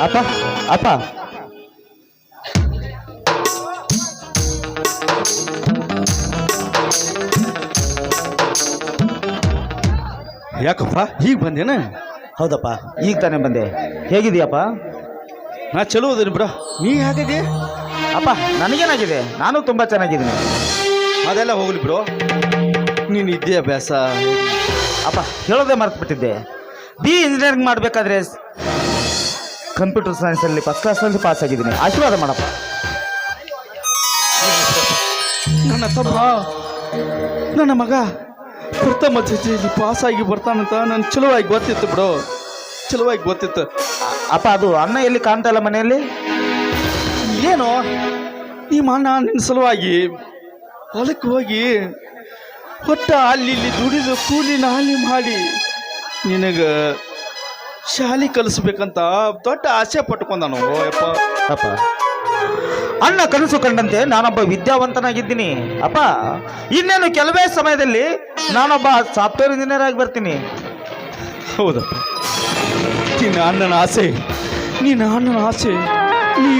ಅಪ್ಪ ಅಪ್ಪ ಯಾಕಪ್ಪ ಈಗ ಬಂದೇನ? ಹೌದಪ್ಪ, ಈಗ ತಾನೇ ಬಂದೆ. ಹೇಗಿದೆಯಪ್ಪ? ನಾ ಚಲೋ ಅದೇನಿ ಬಿಡ. ನೀ ಹೇಗಿದೆ? ಅಪ್ಪ ನನಗೇನಾಗಿದೆ, ನಾನು ತುಂಬ ಚೆನ್ನಾಗಿದ್ದೀನಿ. ಅದೆಲ್ಲ ಹೋಗ್ಲಿ ಬಿಡು. ನೀನು ವಿದ್ಯಾಭ್ಯಾಸ ಅಪ್ಪ ಹೇಳೋದೇ ಮರೆತುಬಿಟ್ಟಿದ್ದೆ. ಇಂಜಿನಿಯರಿಂಗ್ ಮಾಡಬೇಕಾದ್ರೆ ಕಂಪ್ಯೂಟರ್ ಸೈನ್ಸಲ್ಲಿ ಫಸ್ಟ್ ಕ್ಲಾಸಲ್ಲಿ ಪಾಸ್ ಆಗಿದ್ದೀನಿ. ಆಶೀರ್ವಾದ ಮಾಡಪ್ಪ. ನನ್ನ ತಮ್ಮ, ನನ್ನ ಮಗ ಪ್ರಥಮ ದರ್ಜೆಯಲ್ಲಿ ಪಾಸಾಗಿ ಬರ್ತಾನಂತ ನನ್ನ ಚಲುವಾಗಿ ಗೊತ್ತಿತ್ತು ಬಿಡು, ಚಲುವಾಗಿ ಗೊತ್ತಿತ್ತು. ಅಪ್ಪ ಅದು ಅನ್ನ ಎಲ್ಲಿ ಕಾಣ್ತಾ ಇಲ್ಲ ಮನೆಯಲ್ಲಿ? ಏನೋ ನಿಮ್ಮ ಅಣ್ಣ ನಿನ್ನ ಸಲುವಾಗಿ ಹೊಲಕ್ಕೆ ಹೋಗಿ ಹೊಟ್ಟ ಅಲ್ಲಿ ಇಲ್ಲಿ ದುಡಿದು ಕೂಲಿ ನಾಲಿ ಮಾಡಿ ನಿನಗೆ ಶಾಲೆ ಕಲಿಸ್ಬೇಕಂತ ದೊಡ್ಡ ಆಸೆ ಪಟ್ಕೊಂಡನು. ಯಪ್ಪ ಅಪ್ಪ, ಅಣ್ಣ ಕನಸು ಕಂಡಂತೆ ನಾನೊಬ್ಬ ವಿದ್ಯಾವಂತನಾಗಿದ್ದೀನಿ. ಅಪ್ಪ ಇನ್ನೇನು ಕೆಲವೇ ಸಮಯದಲ್ಲಿ ನಾನೊಬ್ಬ ಸಾಫ್ಟ್ವೇರ್ ಇಂಜಿನಿಯರ್ ಆಗಿ ಬರ್ತೀನಿ. ಹೌದಪ್ಪ, ನಿನ್ನ ಅಣ್ಣನ ಆಸೆ ನೀ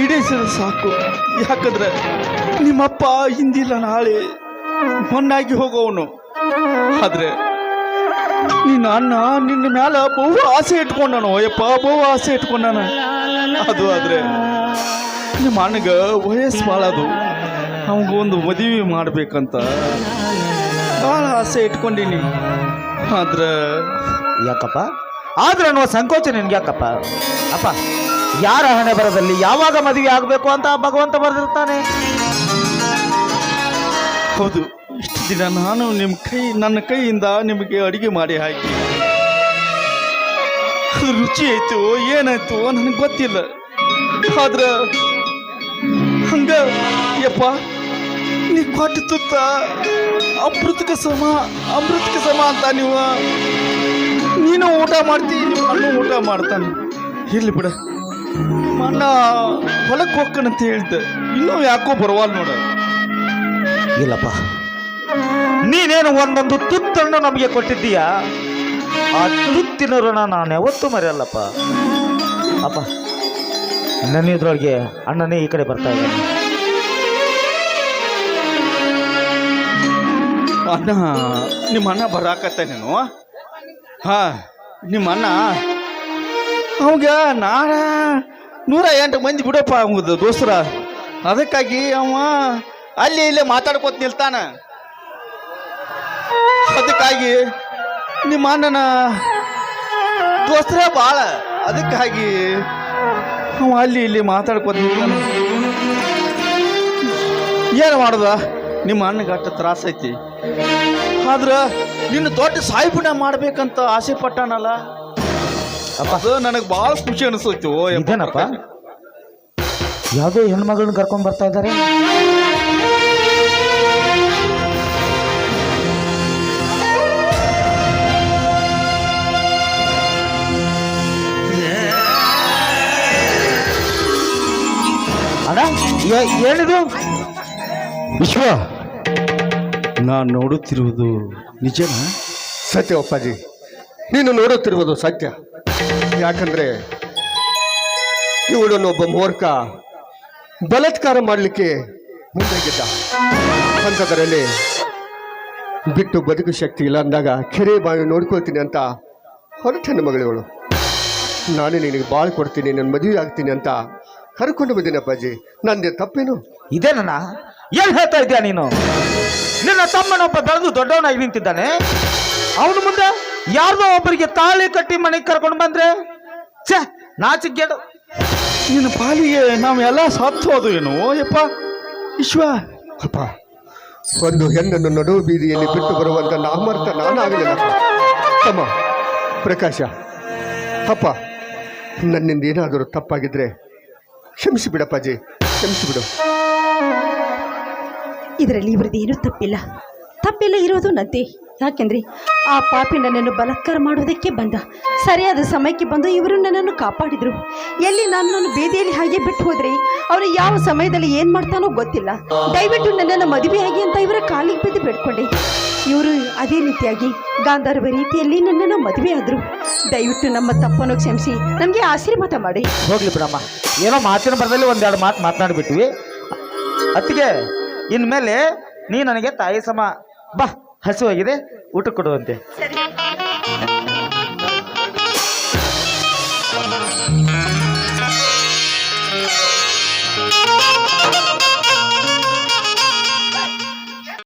ಈಡೇರಿಸಿದ್ರೆ ಸಾಕು. ಯಾಕಂದ್ರೆ ನಿಮ್ಮಪ್ಪ ಹಿಂದಿಲ್ಲ ನಾಳೆ ಮಣ್ಣಾಗಿ ಹೋಗೋವನು. ಆದ್ರೆ ನಿನ್ನ ಅಣ್ಣ ನಿನ್ನ ಮ್ಯಾಲ ಬಹು ಆಸೆ ಇಟ್ಕೊಂಡನು. ಯಪ್ಪ, ಬಹು ಆಸೆ ಇಟ್ಕೊಂಡಾನ. ಅದು ಆದ್ರೆ ನಿಮ್ಮ ಅಣ್ಣಗ ವಯಸ್ಸು ಭಾಳ, ಅದು ಅವನಿಗೊಂದು ಮದುವೆ ಮಾಡ್ಬೇಕಂತ ಭಾಳ ಆಸೆ ಇಟ್ಕೊಂಡೀನಿ. ಆದ್ರೆ ಯಾಕಪ್ಪ? ಆದ್ರೆ ಅನ್ನುವ ಸಂಕೋಚ ನಿನ್ಗೆ ಯಾಕಪ್ಪ? ಅಪ್ಪ, ಯಾರ ಹಣೆ ಬರದಲ್ಲಿ ಯಾವಾಗ ಮದುವೆ ಆಗಬೇಕು ಅಂತ ಭಗವಂತ ಬರೆದಿರ್ತಾನೆ. ಹೌದು, ಇಷ್ಟು ದಿನ ನಾನು ನನ್ನ ಕೈಯಿಂದ ನಿಮಗೆ ಅಡಿಗೆ ಮಾಡಿ ಹಾಕಿ ಅದು ರುಚಿ ಆಯ್ತು ಏನಾಯ್ತು ನನಗೆ ಗೊತ್ತಿಲ್ಲ. ಆದ್ರೆ ಹಂಗ ಯಪ್ಪ, ನೀ ಕೊಟ್ಟು ತುತ್ತ ಅಮೃತಕ್ಕೆ ಸಮ ಅಂತ ನೀನು ಊಟ ಮಾಡ್ತೀನಿ, ನಿಮ್ಮ ಅಣ್ಣ ಊಟ ಮಾಡ್ತಾನೆ. ಇರ್ಲಿ ಬಿಡ, ಅಣ್ಣ ಹೊಲಕ್ಕೆ ಹೋಗ್ಕಣಂತ ಹೇಳ್ದೆ, ಇನ್ನೂ ಯಾಕೋ ಬರವಲ್ಲ ನೋಡ. ಇಲ್ಲಪ್ಪ, ನೀನೇನು ಒಂದೊಂದು ತುತ್ತನ್ನು ನಮಗೆ ಕೊಟ್ಟಿದ್ದೀಯ, ಆ ತುತ್ತಿನ ಋಣ ನಾನು ಯಾವತ್ತೂ ಮರೆಯಲ್ಲಪ್ಪ. ಅಪ್ಪ, ನನ್ನ ಇದ್ರೊಳಗೆ ಅಣ್ಣನೇ ಈ ಕಡೆ ಬರ್ತಾ ಇದ್ದಾನೆ. ಅಣ್ಣ, ನಿಮ್ಮ ಅಣ್ಣ ಬರಾಕತ್ತೇನೇನು? ಹಾ, ನಿಮ್ಮ ಅಣ್ಣ ಅವಾಗ 108 ಮಂದಿ ಬಿಡಪ್ಪ ಅವಂಗದು ದೋಸ್ತರ. ಅದಕ್ಕಾಗಿ ಅವ ಅಲ್ಲಿ ಇಲ್ಲೇ ಮಾತಾಡ್ಕೊತ ನಿಲ್ತಾನ. ಅದಕ್ಕಾಗಿ ನಿಮ್ಮ ಅಣ್ಣನ ದೋಸ್ತರ ಭಾಳ, ಅದಕ್ಕಾಗಿ ಅವ ಅಲ್ಲಿ ಇಲ್ಲಿ ಮಾತಾಡ್ಕೊತ ನಿಲ್ತಾನ. ಏನು ಮಾಡೋದ, ನಿಮ್ಮ ಅಣ್ಣಗೆ ಅಷ್ಟು ತ್ರಾಸ ಐತಿ. ಆದ್ರೆ ನಿನ್ನ ದೊಡ್ಡ ಸಾಯಿಬುಣ ಮಾಡ್ಬೇಕಂತ ಆಸೆ ಪಟ್ಟಾನಲ್ಲ, ಅದು ನನಗೆ ಭಾಳ ಖುಷಿ ಅನಿಸ್ತೈತಿ. ಇದೇನಪ್ಪ, ಯಾವುದೋ ಹೆಣ್ಮಗಳನ್ನ ಕರ್ಕೊಂಡ್ ಬರ್ತಾ ಇದ್ದಾರೆ. ಅಣ್ಣ, ಏನಿದು? ವಿಶ್ವ, ನಾನು ನೋಡುತ್ತಿರುವುದು ನಿಜನಾ? ಸತ್ಯ ಅಪ್ಪಾಜಿ, ನೀನು ನೋಡುತ್ತಿರುವುದು ಸತ್ಯ. ಯಾಕಂದ್ರೆ ಇವಳನ್ನೊಬ್ಬ ಮೂರ್ಖ ಬಲಾತ್ಕಾರ ಮಾಡಲಿಕ್ಕೆ ಮುಂದಾಗಿದ್ದ. ಅಂಥದ್ರಲ್ಲಿ ಬಿಟ್ಟು ಬದುಕು ಶಕ್ತಿ ಇಲ್ಲ ಅಂದಾಗ ಕೆರೆ ಬಾವಿ ನೋಡ್ಕೊಳ್ತೀನಿ ಅಂತ ಹೊರಟ ನನ್ನ ಮಗಳಿವಳು. ನಾನು ನಿನಗೆ ಬಾಳು ಕೊಡ್ತೀನಿ, ನನ್ನ ಮದುವೆ ಆಗ್ತೀನಿ ಅಂತ ಕರ್ಕೊಂಡು ಬಂದೀನಿ ಅಪ್ಪಾಜಿ. ನಂದೇ ತಪ್ಪೇನು? ಇದೇನ? ಏನ್ ಹೇಳ್ತಾ ಇದ್ದೀಯ ನೀನು? ನಿನ್ನ ತಮ್ಮನೊಬ್ಬ ಬೆಳೆದು ದೊಡ್ಡವನಾಗಿ ನಿಂತಿದ್ದಾನೆ, ಅವನು ಮುಂದೆ ಯಾರ್ದೋ ಒಬ್ಬರಿಗೆ ತಾಳಿ ಕಟ್ಟಿ ಮನೆಗೆ ಕರ್ಕೊಂಡು ಬಂದ್ರೆ ಛೇ, ನಾಚಿಕೆಡು. ನಿನ್ನ ಪಾಲಿಗೆ ನಾವೆಲ್ಲ ಸತ್ತು ಹೋದು ಏನು ಯಪ್ಪ ವಿಶ್ವ? ಅಪ್ಪ, ಒಂದು ಹೆಣ್ಣನ್ನು ನಡು ಬೀದಿಯಲ್ಲಿ ಬಿಟ್ಟು ಬರುವಂತ ನಾಮರ್ಥ ನಾನಾಗಲಿಲ್ಲಪ್ಪ. ತಮ್ಮ ಪ್ರಕಾಶ, ಅಪ್ಪ, ನನ್ನಿಂದ ಏನಾದರೂ ತಪ್ಪಾಗಿದ್ರೆ ಕ್ಷಮಿಸಿಬಿಡಪ್ಪಾಜಿ, ಕ್ಷಮಿಸಿಬಿಡು. ಇದರಲ್ಲಿ ಇವರದ್ದೇನೂ ತಪ್ಪಿಲ್ಲ ಇರೋದು ನದ್ದೆ. ಯಾಕೆಂದರೆ ಆ ಪಾಪಿ ನನ್ನನ್ನು ಬಲಾತ್ಕಾರ ಮಾಡುವುದಕ್ಕೆ ಬಂದ. ಸರಿಯಾದ ಸಮಯಕ್ಕೆ ಬಂದು ಇವರು ನನ್ನನ್ನು ಕಾಪಾಡಿದರು. ಎಲ್ಲಿ ನನ್ನನ್ನು ಬೇದಿಯಲ್ಲಿ ಹಾಗೆ ಬಿಟ್ಟು ಹೋದರೆ ಅವನು ಯಾವ ಸಮಯದಲ್ಲಿ ಏನು ಮಾಡ್ತಾನೋ ಗೊತ್ತಿಲ್ಲ. ದಯವಿಟ್ಟು ನನ್ನನ್ನು ಮದುವೆಯಾಗಿ ಅಂತ ಇವರ ಕಾಲಿಗೆ ಬಿದ್ದು ಬೇಡ್ಕೊಂಡೆ. ಇವರು ಅದೇ ರೀತಿಯಾಗಿ ಗಾಂಧರ್ವ ರೀತಿಯಲ್ಲಿ ನನ್ನನ್ನು ಮದುವೆ ಆದರು. ದಯವಿಟ್ಟು ನಮ್ಮ ತಪ್ಪನ್ನು ಕ್ಷಮಿಸಿ ನನಗೆ ಆಶೀರ್ವಾದ ಮಾಡಿ. ಹೋಗ್ಲಿ ಬಿಡಮ್ಮ, ಏನೋ ಮಾತಿನ ಬರದಲ್ಲಿ ಒಂದೆರಡು ಮಾತು ಮಾತನಾಡಿಬಿಟ್ವಿ. ಅತ್ತಿಗೆ ಇನ್ಮೇಲೆ ನೀ ನನಗೆ ತಾಯಿ ಸಮ. ಬಾ, ಹಸುವಾಗಿದೆ, ಊಟ ಕೊಡುವಂತೆ. ಸರಿ.